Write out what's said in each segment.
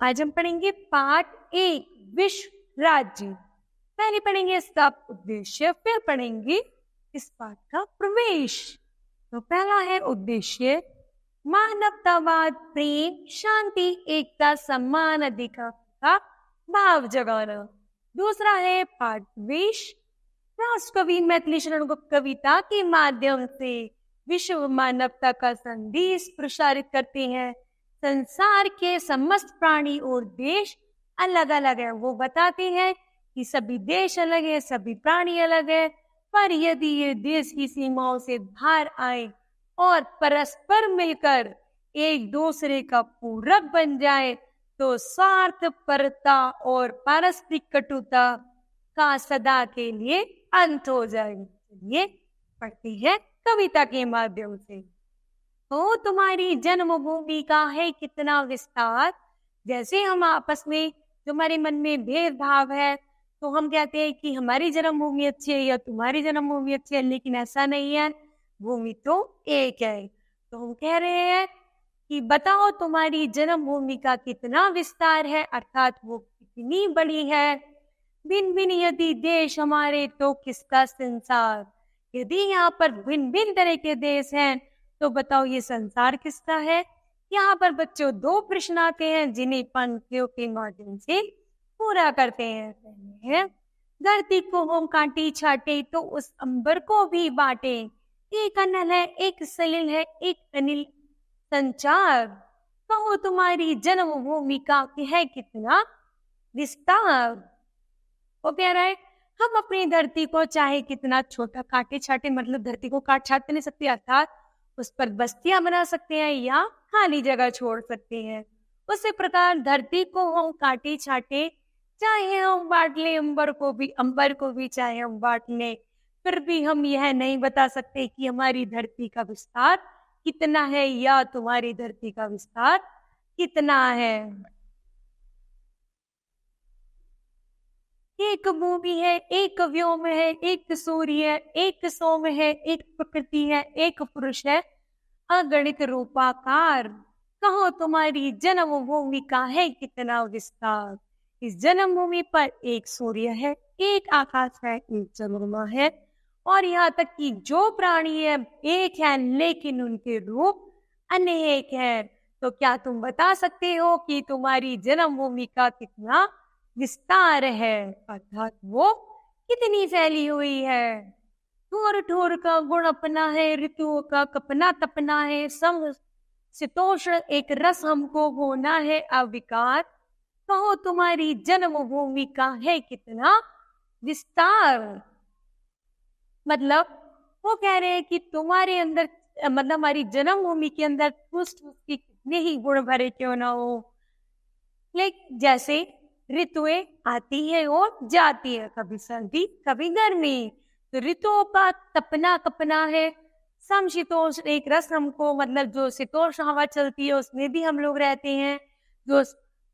आज हम पढ़ेंगे पाठ 1 विश्व राज्य। पहले पढ़ेंगे इसका उद्देश्य, फिर पढ़ेंगे इस पाठ का प्रवेश। तो पहला है उद्देश्य, मानवतावाद, प्रेम, शांति, एकता, सम्मान, अधिकार का भाव जगाना। दूसरा है पाठ प्रवेश, राष्ट्रकवि मैथिली शरण गुप्त कविता के माध्यम से विश्व मानवता का संदेश प्रसारित करते हैं। संसार के समस्त प्राणी और देश अलग अलग है। वो बताते हैं कि सभी देश अलग है, सभी प्राणी अलग है, पर यदि ये देश की सीमाओं से बाहर आए और परस्पर मिलकर एक दूसरे का पूरक बन जाए तो स्वार्थपरता और पारस्परिक कटुता का सदा के लिए अंत हो जाएगा। ये पढ़ती है कविता के माध्यम से। तो तुम्हारी जन्मभूमि का है कितना विस्तार। जैसे हम आपस में जो हमारे मन में भेदभाव है तो हम कहते हैं कि हमारी जन्मभूमि अच्छी है या तुम्हारी जन्मभूमि अच्छी है, लेकिन ऐसा नहीं है, भूमि तो एक है। तो हम कह रहे हैं कि बताओ तुम्हारी जन्मभूमि का कितना विस्तार है, अर्थात वो कितनी बड़ी है। भिन्न भिन्न यदि देश हमारे तो किसका संसार। यदि यहाँ पर भिन्न भिन्न तरह के देश हैं तो बताओ ये संसार किसका है। यहाँ पर बच्चों 2 प्रश्न आते हैं जिन्हें पंक्तियों के माध्यम से पूरा करते हैं। पहले है, धरती को हम काटे छाटे तो उस अंबर को भी बांटे। एक अनल है, एक सलिल है, एक अनिल संचार। कहो तुम्हारी जन्मभूमि का है कितना विस्तार। वो कह रहा है हम अपनी धरती को चाहे कितना छोटा काटे छाटे, मतलब धरती को काट छाट नहीं सकते, अर्थात उस पर बस्तियां बना सकते हैं या खाली जगह छोड़ सकते हैं। उसी प्रकार धरती को हम काटे छाटे, चाहे हम बांट ले अंबर को भी चाहे हम बांट ले, फिर भी हम यह नहीं बता सकते कि हमारी धरती का विस्तार कितना है या तुम्हारी धरती का विस्तार कितना है। एक भूमि है, एक व्योम है, एक सूर्य है, एक सोम है, एक प्रकृति है, एक पुरुष है, अगणित रूपाकार। कहो तुम्हारी जन्मभूमि का है कितना विस्तार। इस जन्मभूमि पर एक सूर्य है, एक आकाश है, एक चंद्रमा है, और यहाँ तक कि जो प्राणी है एक है लेकिन उनके रूप अनेक है। तो क्या तुम बता सकते हो कि तुम्हारी जन्मभूमि का कितना विस्तार है, अर्थात वो कितनी फैली हुई है। ठोर ठोर का गुण अपना है, ऋतुओं का कपना तपना है, सम शीतोष्ण एक रस हमको होना है अविकार। कहो तुम्हारी जन्मभूमि का है कितना विस्तार। मतलब वो कह रहे हैं कि तुम्हारे अंदर, मतलब हमारी जन्मभूमि के अंदर उसकी कितने ही गुण भरे क्यों ना हो, लेकिन जैसे ऋतुएं आती है और जाती है, कभी सर्दी कभी गर्मी। तो ऋतुओं का तपना कपना है, समशीतोष्ण एक रस हमको, मतलब जो शीतोष्ण हवा चलती है उसमें भी हम लोग रहते हैं,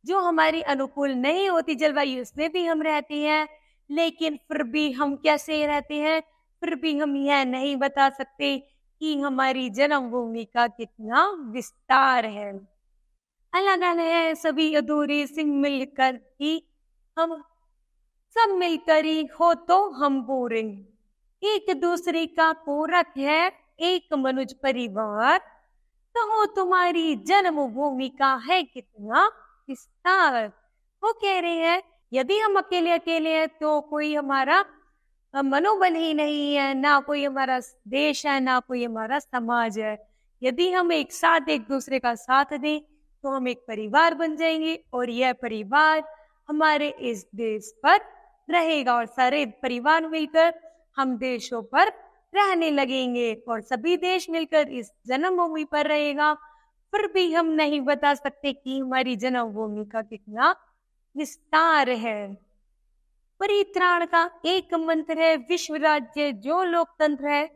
जो हमारी अनुकूल नहीं होती जलवायु उसमें भी हम रहते हैं, लेकिन फिर भी हम कैसे रहते हैं, फिर भी हम यह नहीं बता सकते कि हमारी जन्मभूमि का कितना विस्तार है। अलग अलग है सभी अधूरे सिंह मिलकर ही हम सब मिलकर ही हो तो हम पूरे। एक दूसरे का पूरक है एक मनुज परिवार। कहो तुम्हारी जन्मभूमि का है कितना विस्तार। वो कह रहे हैं यदि हम अकेले अकेले हैं तो कोई हमारा मनोबल ही नहीं है, ना कोई हमारा देश है, ना कोई हमारा समाज है। यदि हम एक साथ एक दूसरे का साथ दें तो हम एक परिवार बन जाएंगे और यह परिवार हमारे इस देश पर रहेगा और सारे परिवार मिलकर हम देशों पर रहने लगेंगे और सभी देश मिलकर इस जन्मभूमि पर रहेगा। फिर भी हम नहीं बता सकते कि हमारी जन्मभूमि का कितना विस्तार है। परित्राण का एक मंत्र है, विश्व राज्य जो लोकतंत्र है,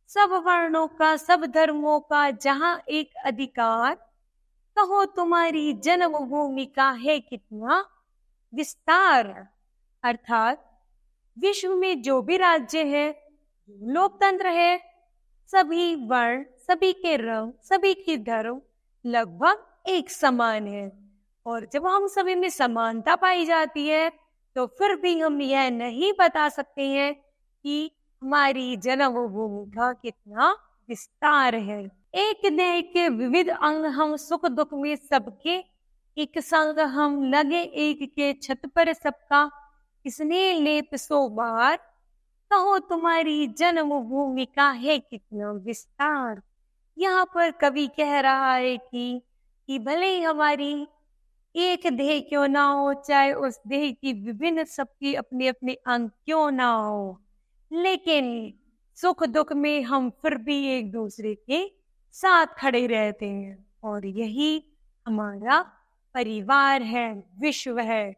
सब वर्णों का सब धर्मों का जहां एक अधिकार। कहो तुम्हारी जन्मभूमि का है कितना विस्तार। अर्थात विश्व में जो भी राज्य है, लोकतंत्र है, सभी वर्ण, सभी के रंग, सभी के धर्म लगभग एक समान है, और जब हम सभी में समानता पाई जाती है तो फिर भी हम यह नहीं बता सकते हैं कि हमारी जन्मभूमि का कितना विस्तार है। एक देह के विविध अंग हम सुख दुख में सबके एक संग हम लगे एक के छत पर सबका इसने लेप सो बार कहो तुम्हारी जन्मभूमि का है कितना विस्तार। यहाँ पर कवि कह रहा है कि भले ही हमारी एक देह क्यों ना हो, चाहे उस देह की विभिन्न सबकी अपने अपने अंग क्यों ना हो, लेकिन सुख दुख में हम फिर भी एक दूसरे के साथ खड़े रहते हैं और यही हमारा परिवार है, विश्व है।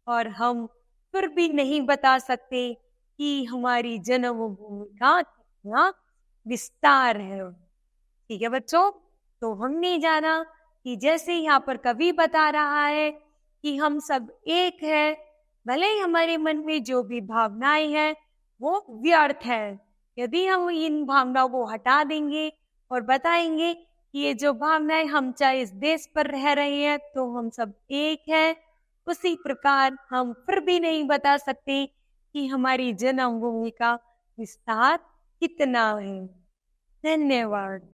और हम फिर भी नहीं बता सकते कि हमारी जन्मभूमि का कितना विस्तार है। ठीक है बच्चों, तो हमने जाना कि जैसे यहाँ पर कवि बता रहा है कि हम सब एक है, भले ही हमारे मन में जो भी भावनाएं हैं वो व्यर्थ है। यदि हम इन भावनाओं को हटा देंगे और बताएंगे कि ये जो भावनाएं, हम चाहे इस देश पर रह रहे हैं तो हम सब एक है, उसी प्रकार हम फिर भी नहीं बता सकते कि हमारी जन्मभूमि का विस्तार कितना है। धन्यवाद।